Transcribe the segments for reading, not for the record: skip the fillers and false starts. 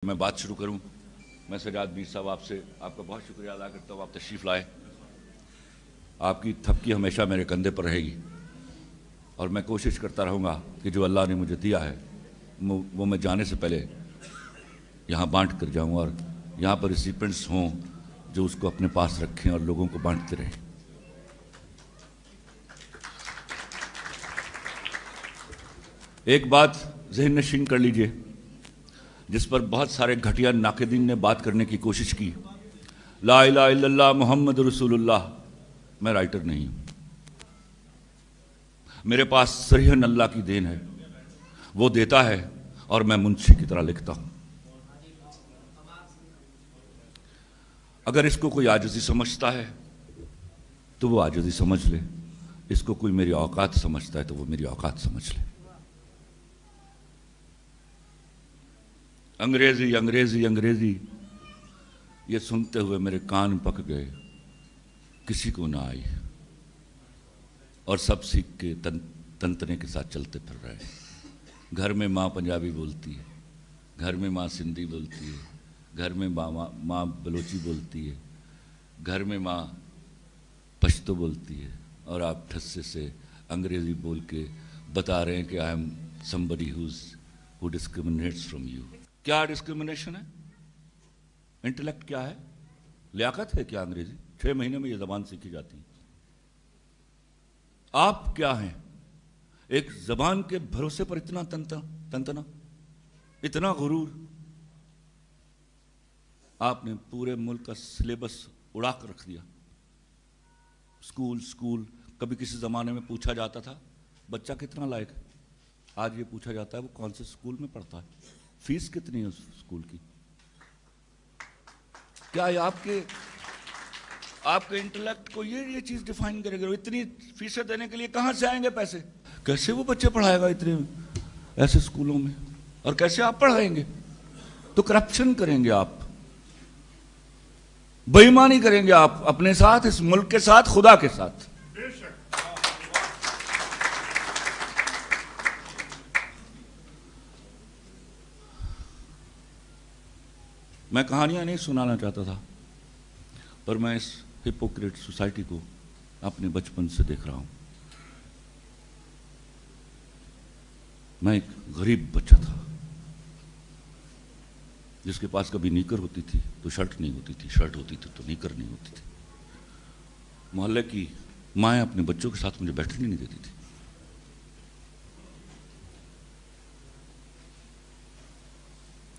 میں بات شروع کروں. میں سجاد میر صاحب آپ سے آپ کا بہت شکریہ ادا کرتا ہوں. آپ تشریف لائے. آپ کی تھپکی ہمیشہ میرے کندھے پر رہے گی اور میں کوشش کرتا رہوں گا کہ جو اللہ نے مجھے دیا ہے وہ میں جانے سے پہلے یہاں بانٹ کر جاؤں اور یہاں پر ریسیپینٹس ہوں جو اس کو اپنے پاس رکھیں اور لوگوں کو بانٹتے رہیں. ایک بات ذہن نشین کر لیجئے جس پر بہت سارے گھٹیا ناقدین نے بات کرنے کی کوشش کی. لا الہ الا اللہ محمد رسول اللہ. میں رائٹر نہیں ہوں. میرے پاس صریحاً اللہ کی دین ہے. وہ دیتا ہے اور میں منشی کی طرح لکھتا ہوں. اگر اس کو کوئی عاجزی سمجھتا ہے تو وہ عاجزی سمجھ لے. اس کو کوئی میری اوقات سمجھتا ہے تو وہ میری اوقات سمجھ لے. انگریزی انگریزی انگریزی یہ سنتے ہوئے میرے کان پک گئے. کسی کو نہ آئی اور سب سیکھ کے تنتنے کے ساتھ چلتے پھر رہے. گھر میں ماں پنجابی بولتی ہے, گھر میں ماں سندھی بولتی ہے, گھر میں ماں بلوچی بولتی ہے, گھر میں ماں پشتو بولتی ہے, اور آپ ٹھسے سے انگریزی بول کے بتا رہے ہیں کہ I am somebody who discriminates from you. کیا ڈسکرمنیشن ہے؟ انٹلیکٹ کیا ہے؟ لیاقت ہے کیا انگریزی؟ 6 مہینے میں یہ زبان سیکھی جاتی ہے. آپ کیا ہیں؟ ایک زبان کے بھروسے پر اتنا تنتنا, اتنا غرور. آپ نے پورے ملک کا سلیبس اڑا کر رکھ دیا. سکول کبھی کسی زمانے میں پوچھا جاتا تھا بچہ کتنا لائق ہے. آج یہ پوچھا جاتا ہے وہ کون سے سکول میں پڑھتا ہے, فیس کتنی ہے اس سکول کی. کیا آپ کے انٹلیکٹ کو یہ چیز ڈیفائن کرے گا؟ اتنی فیسیں دینے کے لیے کہاں سے آئیں گے پیسے؟ کیسے وہ بچے پڑھائے گا اتنے ایسے سکولوں میں؟ اور کیسے آپ پڑھائیں گے؟ تو کرپشن کریں گے آپ, بے ایمانی کریں گے آپ اپنے ساتھ, اس ملک کے ساتھ, خدا کے ساتھ. میں کہانیاں نہیں سنانا چاہتا تھا پر میں اس ہپوکریٹ سوسائٹی کو اپنے بچپن سے دیکھ رہا ہوں. میں ایک غریب بچہ تھا جس کے پاس کبھی نیکر ہوتی تھی تو شرٹ نہیں ہوتی تھی, شرٹ ہوتی تھی تو نیکر نہیں ہوتی تھی. محلے کی مائیں اپنے بچوں کے ساتھ مجھے بیٹھنے نہیں دیتی تھی.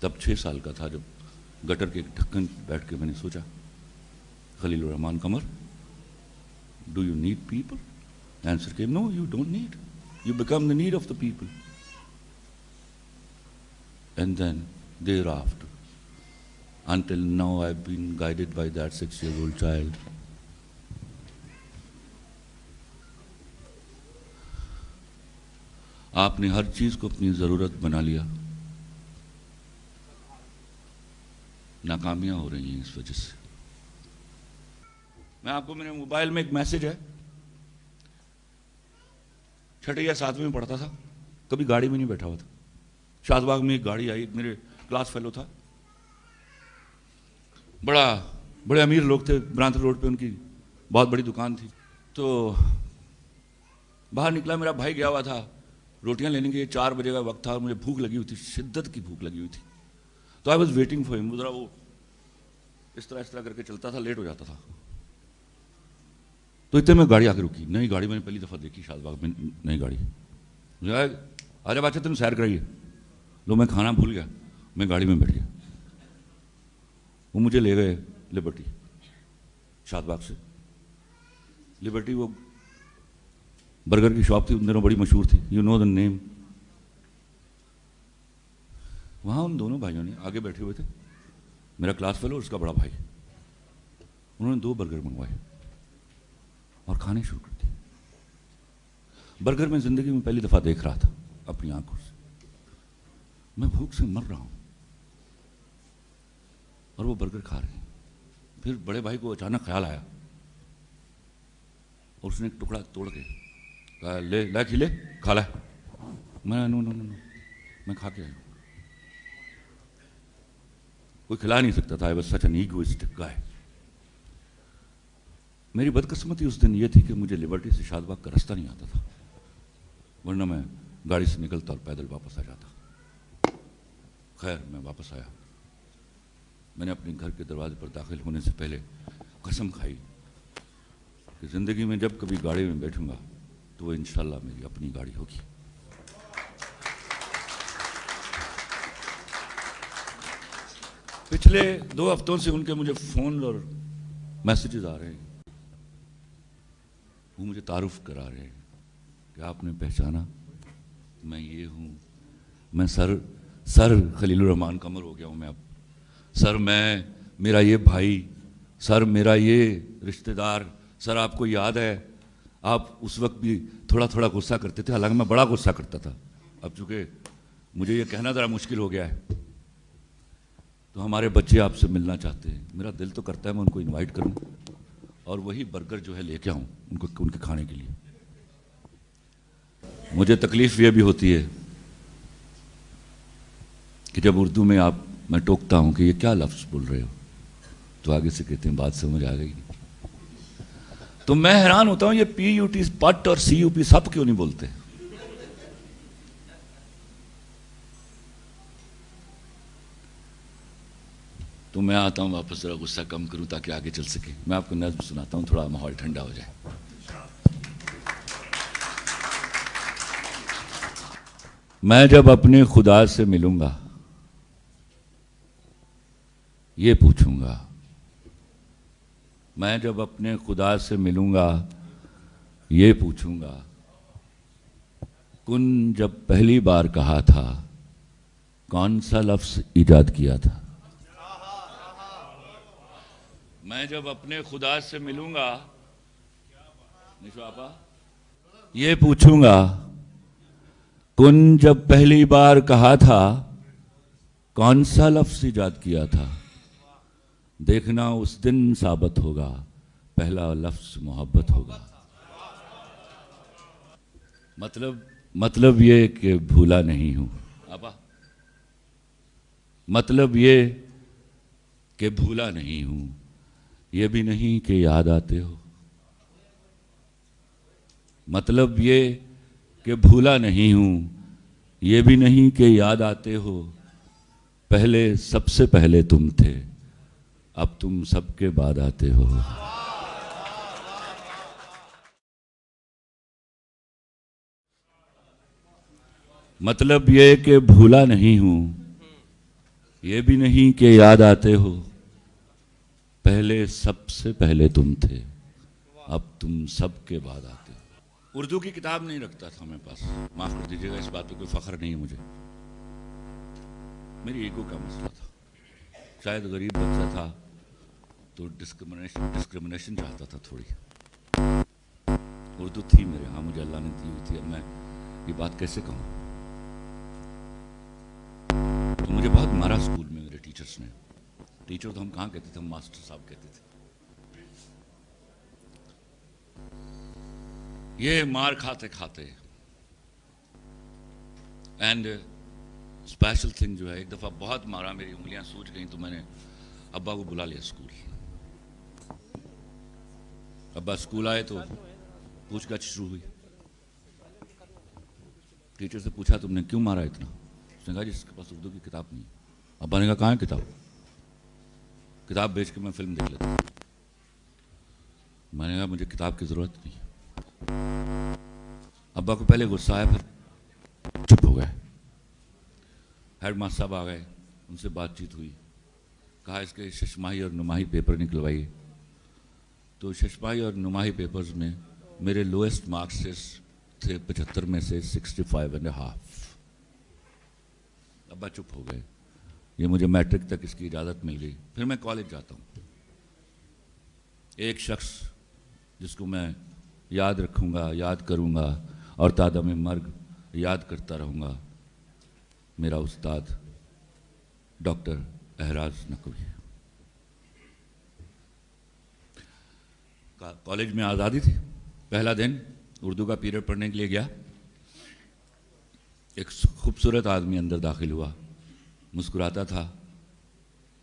تب 6 سال کا تھا جب گٹر کے ڈھکن بیٹھ کے میں نے سوچا, Khalil ur Rehman Qamar, do you need people? Answer came, no you don't need, you become the need of the people. And then thereafter, until now I've been guided by that 6-year-old child. آپ نے ہر چیز کو اپنی ضرورت بنا لیا. ناکامیاں ہو رہی ہیں اس وجہ سے. میں آپ کو, میرے موبائل میں ایک میسج ہے. 6 یا 7 میں پڑھتا تھا, کبھی گاڑی میں نہیں بیٹھا ہوا تھا. شاد باغ میں ایک گاڑی آئی, میرے کلاس فیلو تھا, بڑے امیر لوگ تھے, برانتر روڈ پہ ان کی بہت بڑی دکان تھی. تو باہر نکلا, میرا بھائی گیا ہوا تھا روٹیاں لینے کے. 4 بجے کا وقت تھا اور مجھے بھوک لگی ہوئی تھی, شدت کی بھوک لگی ہوئی تھی. تو آئی واز ویٹنگ فار ہم. ذرا وہ اس طرح کر کے چلتا تھا, لیٹ ہو جاتا تھا. تو اتنے میں گاڑی آ کے رکی. نئی گاڑی میں نے پہلی دفعہ دیکھی شاد باغ میں, نئی گاڑی. آجا بچہ تم سیر کرائیے. لو, میں کھانا بھول گیا, میں گاڑی میں بیٹھ گیا. وہ مجھے لے گئے لبرٹی, شاد باغ سے لبرٹی. وہ برگر کی شاپ تھی, ان دنوں بڑی مشہور تھی, یو نو دا نیم. وہاں ان دونوں بھائیوں نے آگے بیٹھے ہوئے تھے, میرا کلاس فیلو اور اس کا بڑا بھائی. انہوں نے 2 برگر منگوائے اور کھانے شروع کر دیے. برگر میں زندگی میں پہلی دفعہ دیکھ رہا تھا اپنی آنکھوں سے. میں بھوک سے مر رہا ہوں اور وہ برگر کھا رہے ہیں. پھر بڑے بھائی کو اچانک خیال آیا اور اس نے ایک ٹکڑا توڑ کے کہا, لے کھلے, کھا لے. میں نو, میں کھا کے آیا ہوں. کوئی کھلا نہیں سکتا تھا. I was such an egoistic guy. میری بدقسمتی اس دن یہ تھی کہ مجھے لیبرٹی سے شاد باغ کا راستہ نہیں آتا تھا, ورنہ میں گاڑی سے نکلتا اور پیدل واپس آ جاتا. خیر میں واپس آیا. میں نے اپنے گھر کے دروازے پر داخل ہونے سے پہلے قسم کھائی کہ زندگی میں جب کبھی گاڑی میں بیٹھوں گا تو وہ انشاءاللہ میری اپنی گاڑی ہوگی. پچھلے 2 ہفتوں سے ان کے مجھے فون اور میسیجز آ رہے ہیں. وہ مجھے تعارف کرا رہے ہیں کہ آپ نے پہچانا, میں یہ ہوں, میں سر خلیل الرحمان قمر ہو گیا ہوں میں اب. سر میں, میرا یہ بھائی, سر میرا یہ رشتہ دار, سر آپ کو یاد ہے آپ اس وقت بھی تھوڑا تھوڑا غصہ کرتے تھے, حالانکہ میں بڑا غصہ کرتا تھا. اب چونکہ مجھے یہ کہنا ذرا مشکل ہو گیا ہے, تو ہمارے بچے آپ سے ملنا چاہتے ہیں. میرا دل تو کرتا ہے میں ان کو انوائٹ کروں اور وہی برگر جو ہے لے کے آؤں ان کے کھانے کے لیے. مجھے تکلیف یہ بھی ہوتی ہے کہ جب اردو میں میں ٹوکتا ہوں کہ یہ کیا لفظ بول رہے ہو, تو آگے سے کہتے ہیں بات سمجھ آ گئی. تو میں حیران ہوتا ہوں یہ PUT پٹ اور CUP سب کیوں نہیں بولتے. تو میں آتا ہوں واپس, ذرا غصہ کم کروں تاکہ آگے چل سکے. میں آپ کو نظم سناتا ہوں, تھوڑا ماحول ٹھنڈا ہو جائے. میں جب اپنے خدا سے ملوں گا یہ پوچھوں گا, میں جب اپنے خدا سے ملوں گا یہ پوچھوں گا, کن جب پہلی بار کہا تھا کون سا لفظ ایجاد کیا تھا. میں جب اپنے خدا سے ملوں گا نشو آپا یہ پوچھوں گا, کن جب پہلی بار کہا تھا کون سا لفظ ایجاد کیا تھا. دیکھنا اس دن ثابت ہوگا پہلا لفظ محبت ہوگا. مطلب یہ کہ بھولا نہیں ہوں آپا, مطلب یہ کہ بھولا نہیں ہوں, یہ بھی نہیں کہ یاد آتے ہو. مطلب یہ کہ بھولا نہیں ہوں, یہ بھی نہیں کہ یاد آتے ہو. پہلے سب سے پہلے تم تھے, اب تم سب کے بعد آتے ہو. مطلب یہ کہ بھولا نہیں ہوں, یہ بھی نہیں کہ یاد آتے ہو. پہلے سب سے پہلے تم تھے, اب تم سب کے بعد آتے ہو. اردو کی کتاب نہیں رکھتا تھا میرے پاس, معاف کر دیجیے گا, اس بات پہ کوئی فخر نہیں ہے مجھے, میری ایگو کا مسئلہ تھا. شاید غریب بچہ تھا تو ڈسکرمنیشن چاہتا تھا تھوڑی. اردو تھی میرے ہاں, مجھے اللہ نے دی ہوئی تھی. اب میں یہ بات کیسے کہوں. تو مجھے بہت مارا اسکول میں میرے ٹیچرز نے. ٹیچر تو ہم کہاں کہتے تھے, ہم ماسٹر صاحب کہتے تھے. یہ مار کھاتے کھاتے اینڈ اسپیشل تھنگ جو ہے, ایک دفعہ بہت مارا, میری انگلیاں سوج گئیں, تو میں نے ابا کو بلا لیا اسکول. ابا اسکول آئے تو پوچھ گچھ شروع ہوئی. ٹیچر سے پوچھا تم نے کیوں مارا اتنا. اس نے کہا جس کے پاس اردو کی کتاب نہیں. ابا نے کہا کہاں ہے کتاب, کتاب بیچ کے میں فلم دیکھ لیتا. میں نے کہا مجھے کتاب کی ضرورت نہیں. ابا کو پہلے غصہ آیا, پھر چپ ہو گئے. ہیڈ ماسٹر صاحب آ گئے, ان سے بات چیت ہوئی. کہا اس کے ششماہی اور نماہی پیپر نکلوائیے. تو ششماہی اور نماہی پیپرز میں میرے لوئسٹ مارکس تھے 75 میں سے 65.5. ابا چپ ہو گئے. یہ مجھے میٹرک تک اس کی اجازت مل گئی. پھر میں کالج جاتا ہوں. ایک شخص جس کو میں یاد رکھوں گا, یاد کروں گا اور تادم مرگ یاد کرتا رہوں گا, میرا استاد ڈاکٹر احراز نقوی. کالج میں آزادی تھی. پہلا دن اردو کا پیریڈ پڑھنے کے لیے گیا. ایک خوبصورت آدمی اندر داخل ہوا, مسکراتا تھا.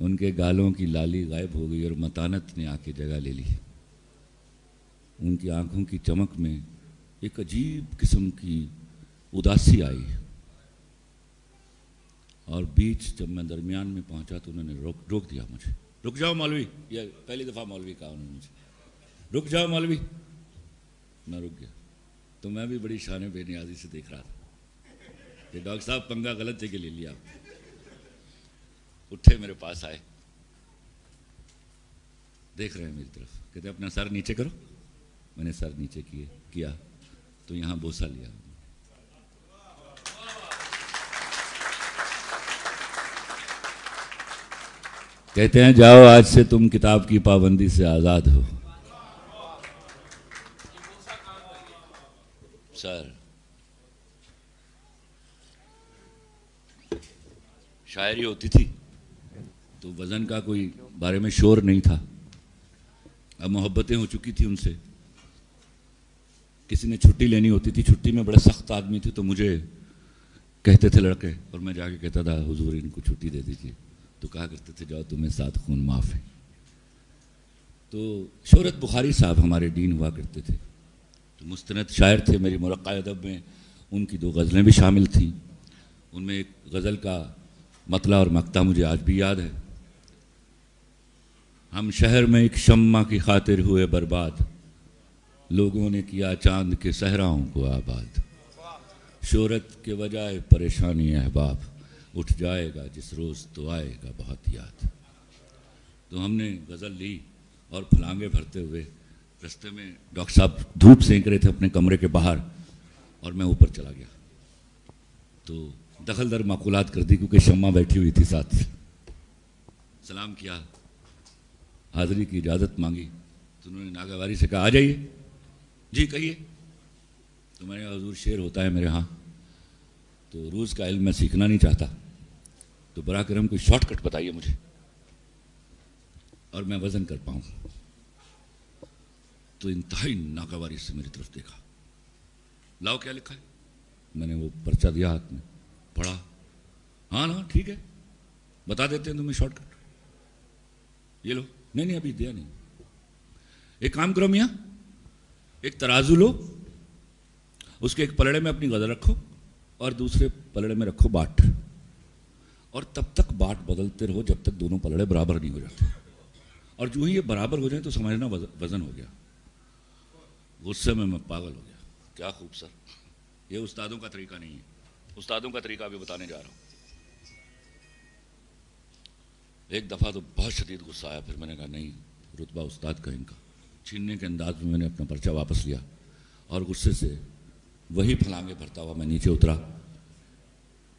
ان کے گالوں کی لالی غائب ہو گئی اور متانت نے آ کے جگہ لے لی. ان کی آنکھوں کی چمک میں ایک عجیب قسم کی اداسی آئی اور بیچ جب میں درمیان میں پہنچا تو انہوں نے روک دیا مجھے. رک جاؤ مولوی. یہ پہلی دفعہ مولوی کہا انہوں نے مجھے. رک جاؤ مولوی. میں رک گیا تو میں بھی بڑی شان بے نیازی سے دیکھ رہا تھا کہ ڈاکٹر صاحب پنگا غلط جگہ لے لیا. اٹھے میرے پاس آئے, دیکھ رہے ہیں میری طرف, کہتے اپنا سر نیچے کرو. میں نے سر نیچے کیا تو یہاں بوسہ لیا. کہتے ہیں جاؤ آج سے تم کتاب کی پابندی سے آزاد ہو. سر شاعری ہوتی تھی تو وزن کا کوئی بارے میں شور نہیں تھا. اب محبتیں ہو چکی تھی ان سے. کسی نے چھٹی لینی ہوتی تھی, چھٹی میں بڑے سخت آدمی تھے تو مجھے کہتے تھے لڑکے, اور میں جا کے کہتا تھا حضور ان کو چھٹی دے دیجیے. تو کہا کرتے تھے جاؤ تمہیں 7 خون معاف ہے. تو شہرت بخاری صاحب ہمارے ڈین ہوا کرتے تھے, تو مستند شاعر تھے. میری مرقع ادب میں ان کی 2 غزلیں بھی شامل تھیں. ان میں ایک غزل کا مطلع اور مقطع مجھے آج بھی یاد ہے. ہم شہر میں ایک شمع کی خاطر ہوئے برباد, لوگوں نے کیا چاند کے صحراؤں کو آباد. شہرت کے وجہ پریشانی احباب, اٹھ جائے گا جس روز تو آئے گا بہت یاد. تو ہم نے غزل لی اور پھلانگے بھرتے ہوئے رستے میں ڈاکٹر صاحب دھوپ سینک رہے تھے اپنے کمرے کے باہر, اور میں اوپر چلا گیا تو دخل در معقولات کر دی کیونکہ شمع بیٹھی ہوئی تھی ساتھ. سلام کیا, حاضری کی اجازت مانگی تو انہوں نے ناگواری سے کہا آ جائیے. جی کہیے. تو میں نے کہا حضور شعر ہوتا ہے میرے ہاں, تو روز کا علم میں سیکھنا نہیں چاہتا, تو براہ کرم کوئی شارٹ کٹ بتائیے مجھے اور میں وزن کر پاؤں. تو انتہائی ناگواری سے میری طرف دیکھا. لاؤ کیا لکھا ہے. میں نے وہ پرچہ دیا ہاتھ میں, پڑھا. ہاں نا ٹھیک ہے, بتا دیتے ہیں تمہیں شارٹ کٹ. یہ لو. نہیں ابھی دیا نہیں. ایک کام کرو میاں, ایک ترازو لو, اس کے ایک پلڑے میں اپنی غزل رکھو اور دوسرے پلڑے میں رکھو باٹ, اور تب تک باٹ بدلتے رہو جب تک دونوں پلڑے برابر نہیں ہو جاتے. اور جو ہی یہ برابر ہو جائیں تو سمجھنا وزن ہو گیا. غصے میں پاگل ہو گیا. کیا خوب سر, یہ استادوں کا طریقہ نہیں ہے. استادوں کا طریقہ بھی بتانے جا رہا ہوں. ایک دفعہ تو بہت شدید غصہ آیا. پھر میں نے کہا نہیں, رتبہ استاد کا ان کا چھیننے کے انداز میں نے اپنا پرچہ واپس لیا اور غصے سے وہی پھلانگے بھرتا ہوا میں نیچے اترا.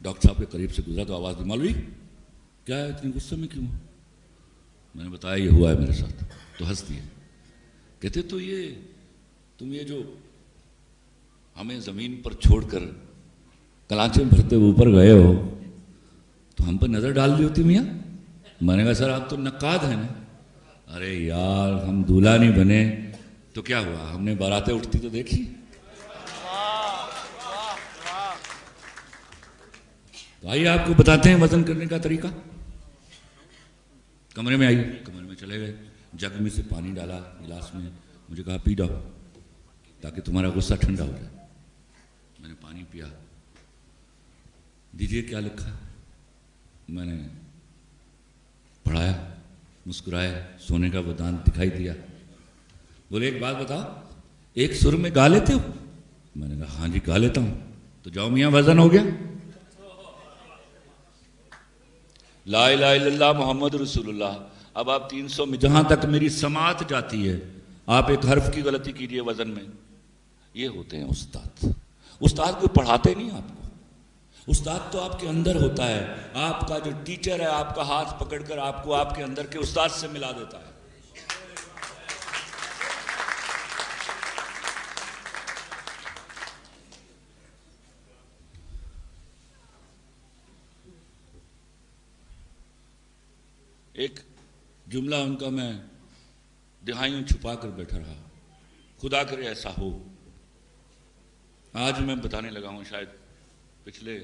ڈاکٹر صاحب کے قریب سے گزرا تو آواز دی, مولوی کیا ہے اتنے غصے میں کیوں؟ میں نے بتایا یہ ہوا ہے میرے ساتھ. تو ہنس دیے. کہتے تو تم یہ جو ہمیں زمین پر چھوڑ کر کلانچے بھرتے اوپر گئے ہو تو ہم پر نظر ڈال دی ہوتی میاں. میں نے کہا سر آپ تو نقاد ہیں نا. ارے یار ہم دولہا نہیں بنے تو کیا ہوا, ہم نے باراتیں اٹھتی تو دیکھی. تو آئیے آپ کو بتاتے ہیں وزن کرنے کا طریقہ. کمرے میں آئیے. کمرے میں چلے گئے. جگ میں سے پانی ڈالا گلاس میں, مجھے کہا پی جاؤ تاکہ تمہارا غصہ ٹھنڈا ہو جائے. میں نے پانی پیا. دیجیے کیا لکھا. میں نے پڑھایا, مسکرایا, سونے کا وہ دانت دکھائی دیا. بولے ایک بات بتاؤ, ایک سر میں گا لیتے ہو؟ میں نے کہا ہاں جی گا لیتا ہوں. تو جاؤ میاں وزن ہو گیا. لا الہ الا اللہ محمد رسول اللہ. اب آپ 300 میں جہاں تک میری سماعت جاتی ہے آپ ایک حرف کی غلطی کیجئے وزن میں. یہ ہوتے ہیں استاد. استاد کوئی پڑھاتے نہیں آپ کو, استاد تو آپ کے اندر ہوتا ہے. آپ کا جو ٹیچر ہے آپ کا ہاتھ پکڑ کر آپ کو آپ کے اندر کے استاد سے ملا دیتا ہے. ایک جملہ ان کا میں دہائیوں چھپا کر بیٹھا رہا. خدا کرے ایسا ہو. آج میں بتانے لگا ہوں, شاید پچھلے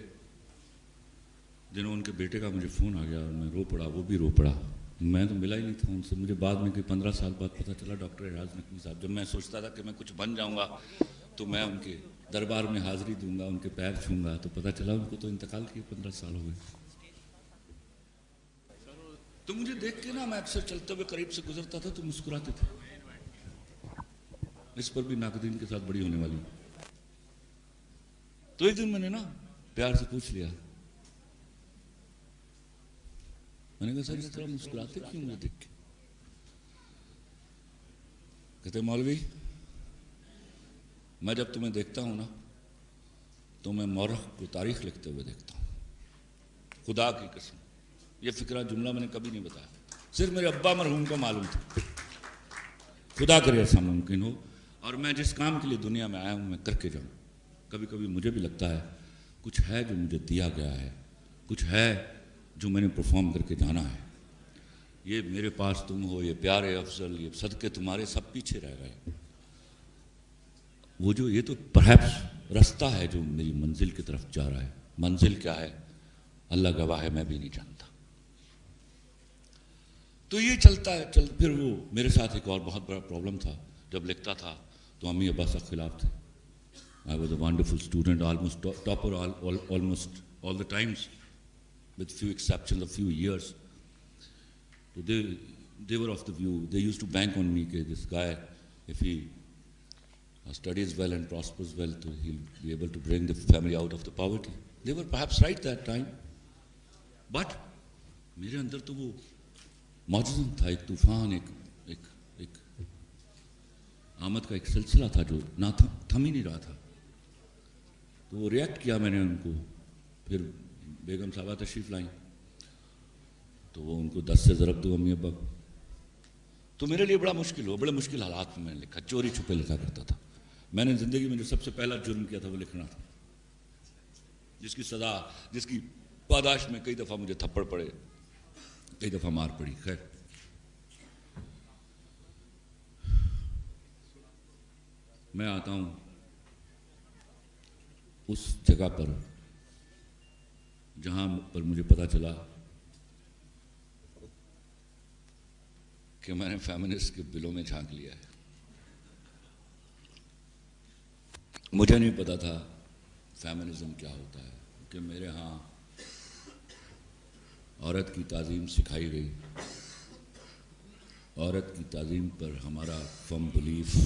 دنوں ان کے بیٹے کا مجھے فون آ گیا اور میں رو پڑا, وہ بھی رو پڑا. میں تو ملا ہی نہیں تھا ان سے. مجھے بعد میں کوئی 15 سال بعد پتہ چلا ڈاکٹر اعراز نقوی صاحب. جب میں سوچتا تھا کہ میں کچھ بن جاؤں گا تو میں ان کے دربار میں حاضری دوں گا, ان کے پیر چھوں گا, تو پتہ چلا ان کو تو انتقال کیے 15 سال ہو گئے. تو مجھے دیکھ کے نا, میں اکثر چلتے ہوئے قریب سے گزرتا تھا تو مسکراتے تھے. اس پر بھی ناقدین کے ساتھ بڑی ہونے والی. تو ایک دن میں نے نا پیار سے پوچھ لیا, میں نے کہا سر اس طرح مسکراتے کیوں مجھے دیکھ کے؟ کہتے مولوی میں جب تمہیں دیکھتا ہوں نا تو میں مورخ کو تاریخ لکھتے ہوئے دیکھتا ہوں. خدا کی قسم یہ فکرہ جملہ میں نے کبھی نہیں بتایا, صرف میرے ابا مرحوم کو معلوم تھا. خدا کرے ایسا ممکن ہو, اور میں جس کام کے لیے دنیا میں آیا ہوں میں کر کے جاؤں. کبھی کبھی مجھے بھی لگتا ہے کچھ ہے جو مجھے دیا گیا ہے, کچھ ہے جو میں نے پرفارم کر کے جانا ہے. یہ میرے پاس تم ہو, یہ پیارے افضل, یہ صدقے تمہارے سب پیچھے رہ گئے. وہ جو یہ تو پرہیپس رستہ ہے جو میری منزل کی طرف جا رہا ہے. منزل کیا ہے اللہ گواہ ہے, میں بھی نہیں جانتا. تو یہ چلتا ہے پھر وہ میرے ساتھ ایک اور بہت بڑا پرابلم تھا. جب لکھتا تھا تو امی ابا سب خلاف تھے. I was a wonderful student, almost topper almost all the times, with few exceptions, a few years. So they were of the view, they used to bank on me, that this guy, if he studies well and prospers well, so he'll be able to bring the family out of the poverty. They were perhaps right that time. But میرے اندر تو وہ معجزہ تھا, ایک طوفان, ایک آمد کا ایک سلسلہ تھا جو نہ تھم ہی نہیں رہا تھا. تو وہ ریئیکٹ کیا میں نے ان کو. پھر بیگم صاحبہ تشریف لائیں تو وہ ان کو 10 سے ضرب دو امی ابا. تو میرے لیے بڑا مشکل ہوا, بڑے مشکل حالات میں میں نے لکھا, چوری چھپے لکھا کرتا تھا. میں نے زندگی میں جو سب سے پہلا جرم کیا تھا وہ لکھنا تھا, جس کی سزا, جس کی پاداش میں کئی دفعہ مجھے تھپڑ پڑے, کئی دفعہ مار پڑی. خیر میں آتا ہوں اس جگہ پر جہاں پر مجھے پتا چلا کہ میں نے فیمنسٹ کے بلوں میں جھانک لیا ہے. مجھے نہیں پتا تھا فیمنزم کیا ہوتا ہے, کہ میرے ہاں عورت کی تعظیم سکھائی گئی. عورت کی تعظیم پر ہمارا فرم بلیف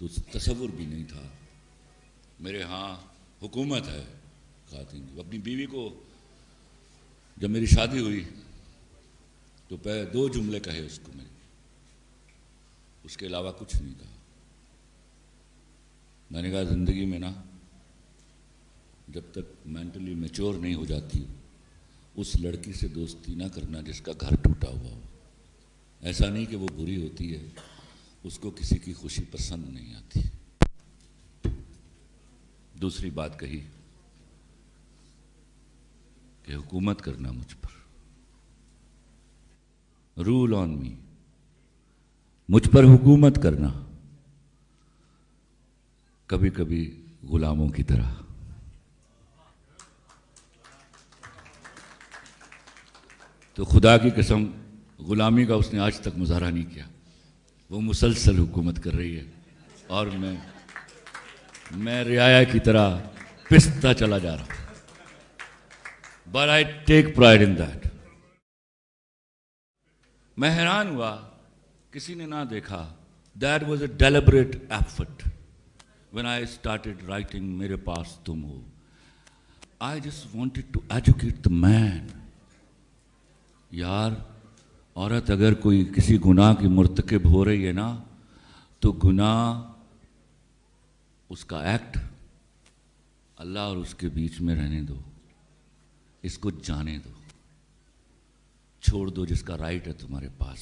تو تصور بھی نہیں تھا. میرے ہاں حکومت ہے خواتین کی. اپنی بیوی کو جب میری شادی ہوئی تو پہلے 2 جملے کہے اس کو, میں نے اس کے علاوہ کچھ نہیں کہا. میں نے کہا زندگی میں نا جب تک مینٹلی میچور نہیں ہو جاتی اس لڑکی سے دوستی نہ کرنا جس کا گھر ٹوٹا ہوا ہو. ایسا نہیں کہ وہ بری ہوتی ہے, اس کو کسی کی خوشی پسند نہیں آتی. دوسری بات کہی کہ حکومت کرنا مجھ پر, رول آن می, مجھ پر حکومت کرنا, کبھی کبھی غلاموں کی طرح. تو خدا کی قسم غلامی کا اس نے آج تک مظاہرہ نہیں کیا. وہ مسلسل حکومت کر رہی ہے اور میں رعایا کی طرح پستا چلا جا رہا ہوں. But I take pride in that. میں حیران ہوا, کسی نے نہ دیکھا. That was a deliberate effort. When I started writing میرے پاس تم ہو, I just wanted to educate the man. یار عورت اگر کوئی کسی گناہ کی مرتکب ہو رہی ہے نا تو گناہ اس کا ایکٹ اللہ اور اس کے بیچ میں رہنے دو, اس کو جانے دو, چھوڑ دو جس کا رائٹ ہے تمہارے پاس.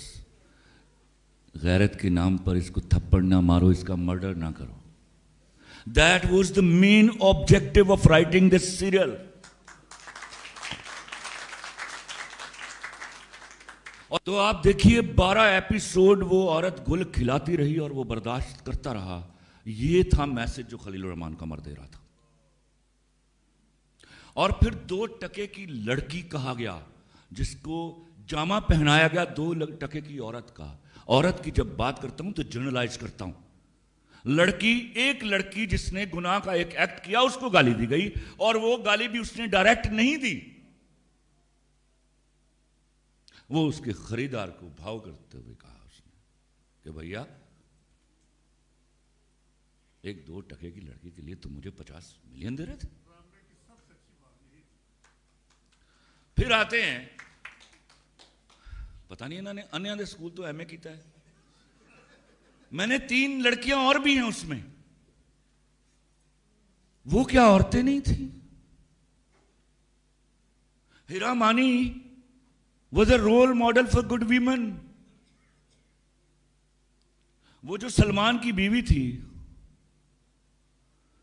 غیرت کے نام پر اس کو تھپڑ نہ مارو, اس کا مرڈر نہ کرو. That was the main objective of writing this serial. تو آپ دیکھیے 12 ایپیسوڈ وہ عورت گل کھلاتی رہی اور وہ برداشت کرتا رہا. یہ تھا میسج جو خلیل الرحمن قمر دے رہا تھا. اور پھر 2 ٹکے کی لڑکی کہا گیا جس کو جامہ پہنایا گیا 2 ٹکے کی عورت کا. عورت کی جب بات کرتا ہوں تو جنرلائز کرتا ہوں. ایک لڑکی جس نے گناہ کا ایک ایکٹ کیا اس کو گالی دی گئی, اور وہ گالی بھی اس نے ڈائریکٹ نہیں دی, وہ اس کے خریدار کو بھاؤ کرتے ہوئے کہا اس نے کہ بھیا 1-2 ٹکے کی لڑکی کے لیے تم مجھے 50 ملین دے رہے تھے. پھر آتے ہیں, پتہ نہیں انہوں نے انیاں دے سکول تو ایم اے کیتا ہے, میں نے 3 لڑکیاں اور بھی ہیں اس میں, وہ کیا عورتیں نہیں تھیں؟ ہیرا مانی was a role model for good women. وہ جو سلمان کی بیوی تھی,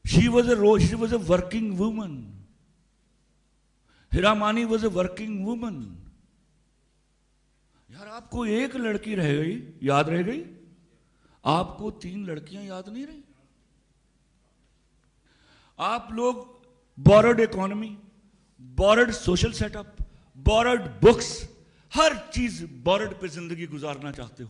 she was a working woman. ہیرا مانی was a working woman. یار آپ کو 1 لڑکی رہ گئی, یاد رہ گئی, آپ کو 3 لڑکیاں یاد نہیں رہی. آپ لوگ borrowed economy, borrowed social setup, borrowed books, ہر چیز borrowed پہ زندگی گزارنا چاہتے ہو.